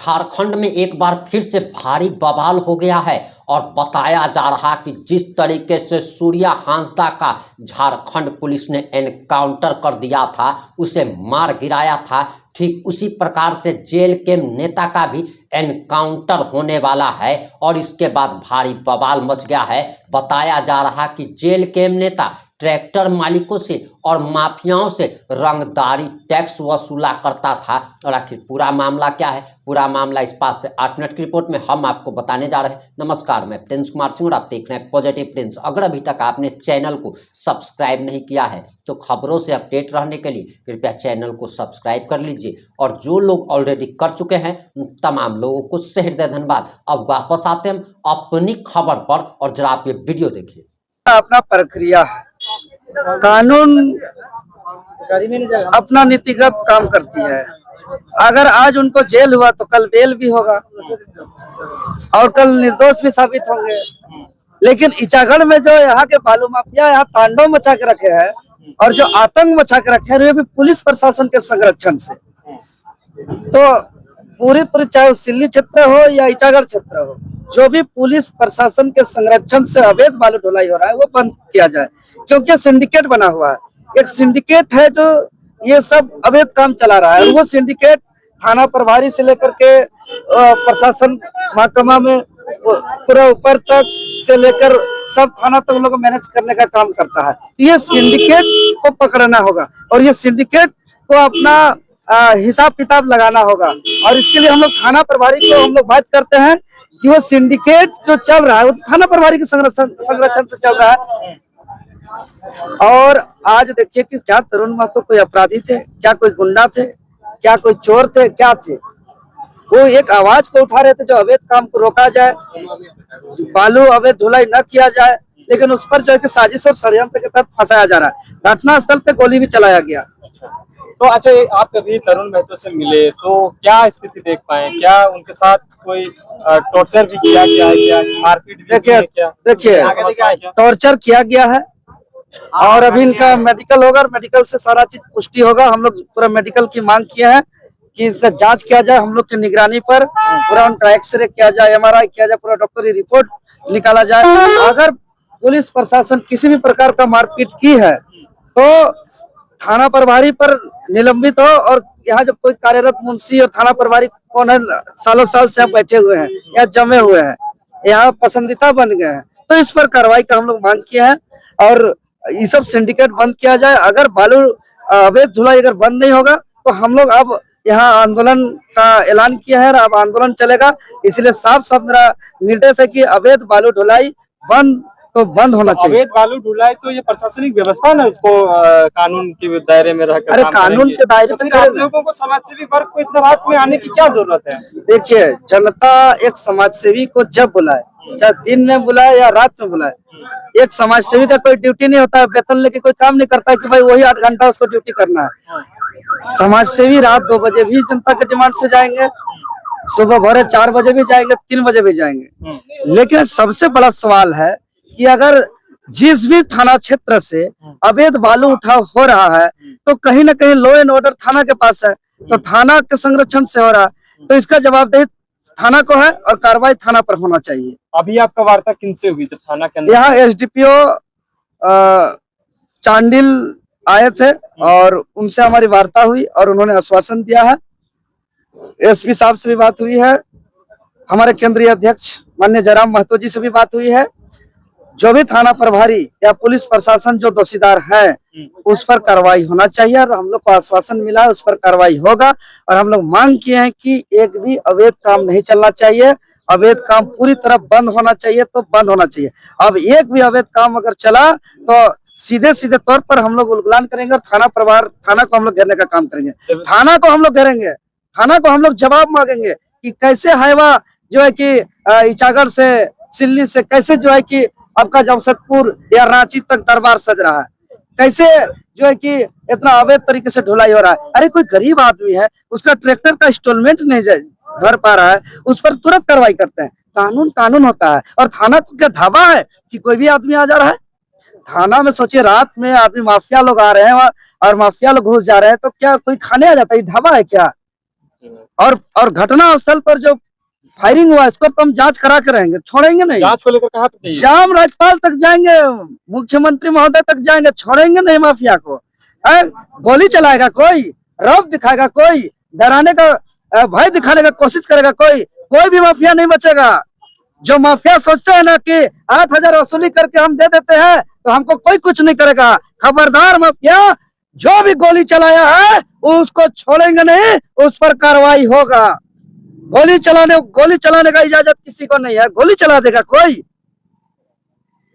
झारखंड में एक बार फिर से भारी बवाल हो गया है और बताया जा रहा कि जिस तरीके से सूर्या हांसदा का झारखंड पुलिस ने एनकाउंटर कर दिया था, उसे मार गिराया था, ठीक उसी प्रकार से जेल के नेता का भी एनकाउंटर होने वाला है। और इसके बाद भारी बवाल मच गया है। बताया जा रहा कि जेल के नेता ट्रैक्टर मालिकों से और माफियाओं से रंगदारी टैक्स वसूला करता था। और आखिर पूरा मामला क्या है, पूरा मामला इस बात से 8 मिनट की रिपोर्ट में हम आपको बताने जा रहे हैं। नमस्कार, मैं प्रिंस कुमार सिंह और आप देख रहे हैं पॉजिटिव प्रिंस। अगर अभी तक आपने चैनल को सब्सक्राइब नहीं किया है तो खबरों से अपडेट रहने के लिए कृपया चैनल को सब्सक्राइब कर लीजिए। और जो लोग ऑलरेडी कर चुके हैं उन तमाम लोगों को सहृदय धन्यवाद। अब वापस आते हैं हम अपनी खबर पर, और जरा आप ये वीडियो देखिए। अपना प्रक्रिया है, कानून अपना नीतिगत काम करती है। अगर आज उनको जेल हुआ तो कल बेल भी होगा और कल निर्दोष भी साबित होंगे। लेकिन इचागढ़ में जो यहाँ के बालू माफिया यहाँ तांडव मचा के रखे हैं और जो आतंक मचा के रखे हैं, वो भी पुलिस प्रशासन के संरक्षण से। तो पूरी चाहे सिल्ली क्षेत्र हो या इचागढ़ क्षेत्र हो, जो भी पुलिस प्रशासन के संरक्षण से अवैध बालू ढुलाई हो रहा है वो बंद किया जाए। क्योंकि सिंडिकेट बना हुआ है, एक सिंडिकेट है जो ये सब अवैध काम चला रहा है। वो सिंडिकेट थाना प्रभारी से लेकर के प्रशासन महकमा में पूरा ऊपर तक से लेकर सब थाना तक लोग मैनेज करने का काम करता है। ये सिंडिकेट को पकड़ना होगा और ये सिंडिकेट को अपना हिसाब किताब लगाना होगा। और इसके लिए हम लोग थाना प्रभारी को हम लोग बात करते हैं कि वो सिंडिकेट जो चल रहा है वो थाना प्रभारी के संरक्षण से चल रहा है। और आज देखिए कि क्या तरुण महतो कोई अपराधी थे, क्या कोई गुंडा थे, क्या कोई चोर थे, क्या थे? वो एक आवाज को उठा रहे थे जो अवैध काम को रोका जाए, बालू अवैध ढुलाई न किया जाए। लेकिन उस पर जो है कि साजिश और षड्यंत्र के तहत फंसाया जा रहा है। घटना स्थल पे गोली भी चलाया गया। तो अच्छा, आप कभी तरुण महतो से मिले तो क्या स्थिति देख पाए? क्या उनके साथ कोई टॉर्चर भी किया गया है, क्या मारपीट भी देखिए टॉर्चर किया गया है और अभी इनका मेडिकल होगा, मेडिकल से सारा चीज पुष्टि होगा। हम लोग पूरा मेडिकल की मांग किए हैं कि इसका जांच किया जाए हम लोग की निगरानी पर, पूरा उनका एक्सरे किया जाए, MRI किया जाए, पूरा डॉक्टरी रिपोर्ट निकाला जाए। अगर पुलिस प्रशासन किसी भी प्रकार का मारपीट की है तो थाना प्रभारी पर निलंबित हो। और यहाँ जब कोई कार्यरत मुंशी और थाना प्रभारी कौन है, सालों साल से बैठे हुए हैं, यहाँ जमे हुए हैं, यहाँ पसंदीदा बन गए हैं, तो इस पर कार्रवाई का हम लोग मांग किए हैं और ये सब सिंडिकेट बंद किया जाए। अगर बालू अवैध ढुलाई अगर बंद नहीं होगा तो हम लोग अब यहाँ आंदोलन का ऐलान किया है और अब आंदोलन चलेगा। इसलिए साफ साफ मेरा निर्देश है कि अवैध बालू ढुलाई बंद होना चाहिए। अवैध बालू ढुलाई तो ये प्रशासनिक व्यवस्था ना, उसको कानून के दायरे में रहकर अरे कानून के दायरे में आप लोगों को समाजसेवी वर्ग को इतना रात में आने की क्या जरूरत है? देखिए, जनता एक समाजसेवी को जब बुलाए, चाहे दिन में बुलाए या रात में बुलाए, एक समाजसेवी का कोई ड्यूटी नहीं होता है, वेतन लेके कोई काम नहीं करता है कि भाई वही 8 घंटा उसको ड्यूटी करना है। समाजसेवी रात 2 बजे भी जनता के डिमांड से जाएंगे, सुबह भोरे 4 बजे भी जाएंगे, 3 बजे भी जाएंगे। लेकिन सबसे बड़ा सवाल है कि अगर जिस भी थाना क्षेत्र से अवैध बालू उठाव हो रहा है तो कहीं ना कहीं लॉ एंड ऑर्डर थाना के पास है, तो थाना के संरक्षण से हो रहा है, तो इसका जवाबदेही थाना को है और कार्रवाई थाना पर होना चाहिए। अभी आपका वार्ता किनसे हुई जब थाना के अंदर? यहाँ SDPO चांडिल आए थे और उनसे हमारी वार्ता हुई और उन्होंने आश्वासन दिया है। SP साहब से भी बात हुई है, हमारे केंद्रीय अध्यक्ष माननीय जयराम महतो जी से भी बात हुई है। जो भी थाना प्रभारी या पुलिस प्रशासन जो दोषीदार है उस पर कार्रवाई होना चाहिए और हम लोग को आश्वासन मिला है उस पर कार्रवाई होगा। और हम लोग मांग किए हैं कि एक भी अवैध काम नहीं चलना चाहिए, अवैध काम पूरी तरह बंद होना चाहिए, तो बंद होना चाहिए। अब एक भी अवैध काम अगर चला तो सीधे तौर पर हम लोग उल्लंघन करेंगे और थाना को हम लोग घेरने का काम करेंगे। थाना को हम लोग घेरेंगे, थाना को हम लोग जवाब मांगेंगे कि कैसे हाईवा जो है कि इचागढ़ से सिल्ली से कैसे जो है कि आपका जमशेदपुर या रांची तक दरबार सज रहा है, कैसे जो है कि इतना अवैध तरीके से ढुलाई हो रहा है। अरे कोई गरीब आदमी है, उसका ट्रैक्टर का इंस्टॉलमेंट नहीं भर पा रहा है, उस पर तुरंत कार्रवाई करते हैं। कानून होता है। और थाना को क्या ढाबा है कि कोई भी आदमी आ जा रहा है थाना में? सोचिए रात में आदमी माफिया लोग आ रहे हैं और माफिया लोग घुस जा रहे हैं, तो क्या कोई खाने आ जाता है? ढाबा है क्या? और घटना स्थल पर जो फायरिंग हुआ इसको तो हम जांच करा के रहेंगे, छोड़ेंगे नहीं। जांच को लेकर कहा तो चाहिए। जाम राज्यपाल तक जाएंगे, मुख्यमंत्री महोदय तक जाएंगे, छोड़ेंगे नहीं माफिया को। गोली चलाएगा कोई, रौब दिखाएगा कोई, डराने का भय दिखाने का कोशिश करेगा कोई भी माफिया नहीं बचेगा। जो माफिया सोचते हैं ना कि 8,000 वसूली करके हम दे देते हैं तो हमको कोई कुछ नहीं करेगा। खबरदार माफिया, जो भी गोली चलाया है उसको छोड़ेंगे नहीं, उस पर कार्रवाई होगा। गोली चलाने का इजाजत किसी को नहीं है, गोली चला देगा कोई।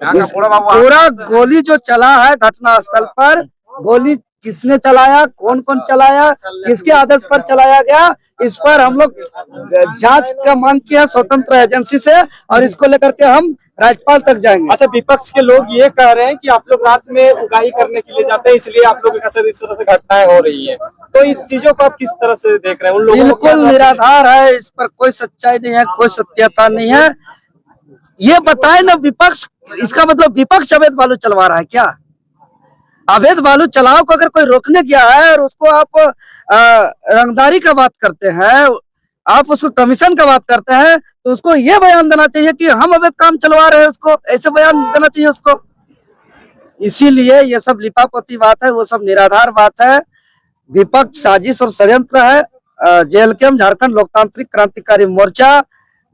पूरा गोली जो चला है घटना स्थल पर, गोली किसने चलाया, कौन कौन चलाया, किसके आदेश पर चलाया गया, इस पर हम लोग जांच का मांग किया स्वतंत्र एजेंसी से, और इसको लेकर के हम राज्यपाल तक जाएंगे। अच्छा, विपक्ष के लोग ये कह रहे हैं कि आप लोग रात में उगाही करने के लिए जाते हैं, इसलिए आप लोग के साथ इस तरह से घटनाएं हो रही है, तो इस चीजों को आप किस तरह से देख रहे हैं? उन लोगों बिल्कुल निराधार है, इस पर कोई सच्चाई नहीं है, कोई सत्यता नहीं है। ये बताए ना विपक्ष, इसका मतलब विपक्ष अवैध बालू चलवा रहा है क्या? अवैध बालू चलाओ को अगर कोई रोकने गया है और उसको आप रंगदारी का बात करते हैं, आप उसको कमीशन का बात करते हैं, तो उसको ये बयान देना चाहिए कि हम अवैध काम चलवा रहे हैं, उसको ऐसे बयान देना चाहिए उसको। इसीलिए ये सब लिपापोती बात है, वो सब निराधार बात है। विपक्ष साजिश और षड्यंत्र है। जेएलकेएम झारखंड लोकतांत्रिक क्रांतिकारी मोर्चा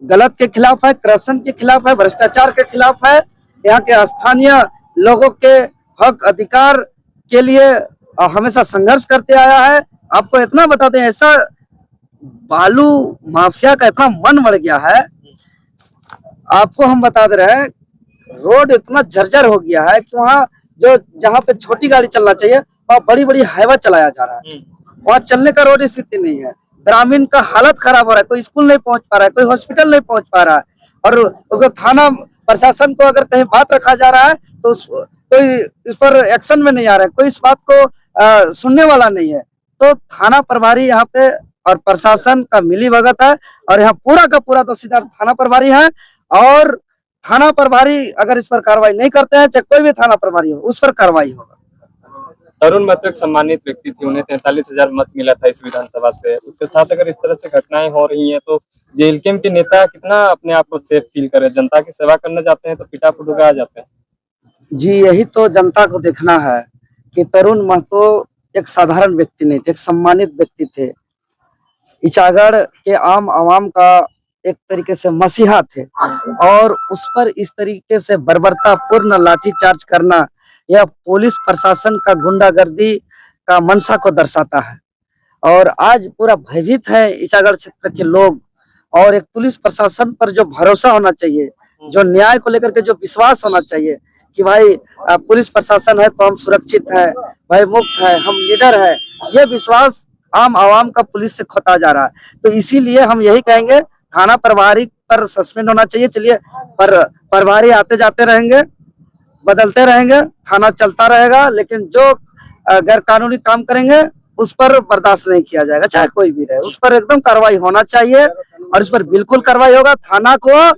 गलत के खिलाफ है, करप्शन के खिलाफ है, भ्रष्टाचार के खिलाफ है। यहाँ के स्थानीय लोगों के हक अधिकार के लिए हमेशा संघर्ष करते आया है। आपको इतना बता दें, ऐसा बालू माफिया का इतना मन बढ़ गया है, आपको हम बता दे रहे हैं, रोड इतना जर्जर हो गया है कि वहाँ जहाँ पे छोटी गाड़ी चलना चाहिए वहाँ बड़ी बड़ी हाईवा चलाया जा रहा है। वहाँ चलने का रोड स्थिति नहीं है। ग्रामीण का हालत खराब हो रहा है, कोई स्कूल नहीं पहुंच पा रहा है, कोई हॉस्पिटल नहीं पहुंच पा रहा है। और उसको थाना प्रशासन को अगर कहीं बात रखा जा रहा है तो कोई इस पर एक्शन में नहीं आ रहा है, कोई इस बात को सुनने वाला नहीं है। तो थाना प्रभारी यहाँ पे और प्रशासन का मिली भगत है, और यहाँ पूरा का पूरा दोषीदार थाना प्रभारी है। और थाना प्रभारी अगर इस पर कार्रवाई नहीं करते हैं, चाहे कोई भी थाना प्रभारी हो, उस पर कार्रवाई होगा। तरुण महतो एक सम्मानित व्यक्ति थे, उन्हें 43,000 मत मिला था इस विधानसभा से। उसके साथ अगर इस तरह से घटनाएं हो रही हैं तो जेएलकेएम के नेता कितना अपने आप को सेफ फील करे? जनता की सेवा करने जाते हैं तो पिटा पुटुका आ जाते हैं। जी, यही तो जनता को देखना है कि तरुण महतो एक साधारण व्यक्ति नहीं थे, एक सम्मानित व्यक्ति थे। इचागढ़ के आम आवाम का एक तरीके से मसीहा थे, और उस पर इस तरीके से बर्बरतापूर्ण लाठीचार्ज करना यह पुलिस प्रशासन का गुंडागर्दी का मंशा को दर्शाता है। और आज पूरा भयभीत है इचागढ़ क्षेत्र के लोग, और एक पुलिस प्रशासन पर जो भरोसा होना चाहिए, जो न्याय को लेकर के जो विश्वास होना चाहिए कि भाई पुलिस प्रशासन है तो हम सुरक्षित है, भय मुक्त है, हम लीडर है, ये विश्वास आम आवाम का पुलिस से खोता जा रहा है। तो इसीलिए हम यही कहेंगे, थाना प्रभारी पर सस्पेंड होना चाहिए। चलिए, पर प्रभारी आते जाते रहेंगे, बदलते रहेंगे, थाना चलता रहेगा, लेकिन जो गैर कानूनी काम करेंगे उस पर बर्दाश्त नहीं किया जाएगा, चाहे कोई भी रहे। उस पर एकदम कार्रवाई होना चाहिए, और इस पर बिल्कुल कार्रवाई होगा। थाना को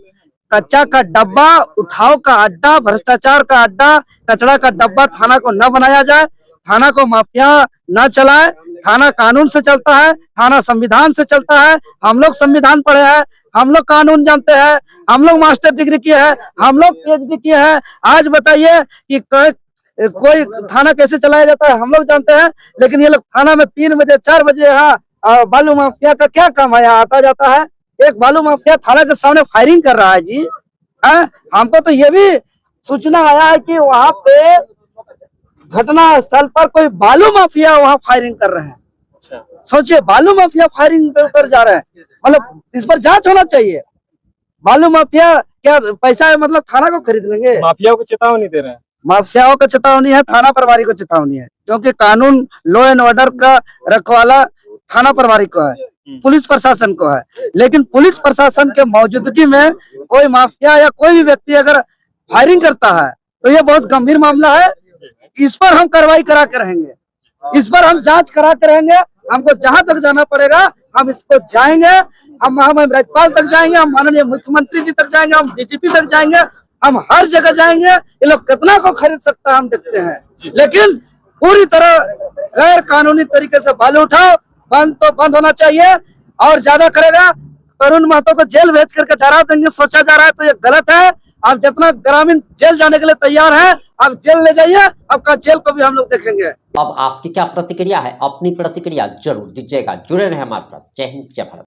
कच्चा का डब्बा, उठाव का अड्डा, भ्रष्टाचार का अड्डा, कचरा का डब्बा थाना को न बनाया जाए। थाना को माफिया न चलाए। थाना कानून से चलता है, थाना संविधान से चलता है। हम लोग संविधान पढ़े हैं, हम लोग कानून जानते हैं, हम लोग मास्टर डिग्री किए हैं, हम लोग पीएचडी किए हैं। आज बताइए कि कोई थाना कैसे चलाया जाता है, हम लोग जानते हैं। लेकिन ये लोग थाना में 3 बजे 4 बजे यहाँ बालू माफिया का क्या काम है, यहाँ आता जाता है। एक बालू माफिया थाना के सामने फायरिंग कर रहा है जी। हमको तो ये भी सूचना आया है कि वहाँ पे घटना स्थल पर कोई बालू माफिया वहाँ फायरिंग कर रहे हैं। सोचिए, बालू माफिया फायरिंग पे उतर जा रहे हैं, मतलब इस पर जांच होना चाहिए। बालू माफिया क्या पैसा है, मतलब थाना को खरीद लेंगे? माफियाओं को चेतावनी दे रहे हैं। माफियाओं को चेतावनी है, थाना प्रभारी को चेतावनी है, क्योंकि कानून लॉ एंड ऑर्डर का रखवाला थाना प्रभारी को है, पुलिस प्रशासन को है। लेकिन पुलिस प्रशासन के मौजूदगी में कोई माफिया या कोई भी व्यक्ति अगर फायरिंग करता है तो ये बहुत गंभीर मामला है। इस पर हम कार्रवाई करा के रहेंगे, इस पर हम जांच करा के रहेंगे। हमको जहां तक जाना पड़ेगा हम इसको जाएंगे, हम राज्यपाल तक जाएंगे, हम माननीय मुख्यमंत्री जी तक जाएंगे, हम डीजीपी तक जाएंगे, हम हर जगह जाएंगे। ये लोग कितना को खरीद सकता है हम देखते हैं, लेकिन पूरी तरह गैर कानूनी तरीके से बालू उठाओ बंद तो बंद होना चाहिए। और ज्यादा करेगा। तरुण महतो को जेल भेज करके डरा देंगे सोचा जा रहा है, तो ये गलत है। आप जितना ग्रामीण जेल जाने के लिए तैयार है, आप जेल ले जाइए, आपका जेल को भी हम लोग देखेंगे। अब आपकी क्या प्रतिक्रिया है? अपनी प्रतिक्रिया जरूर दीजिएगा। जुड़े रहे हमारे साथ। जय हिंद, जय भारत।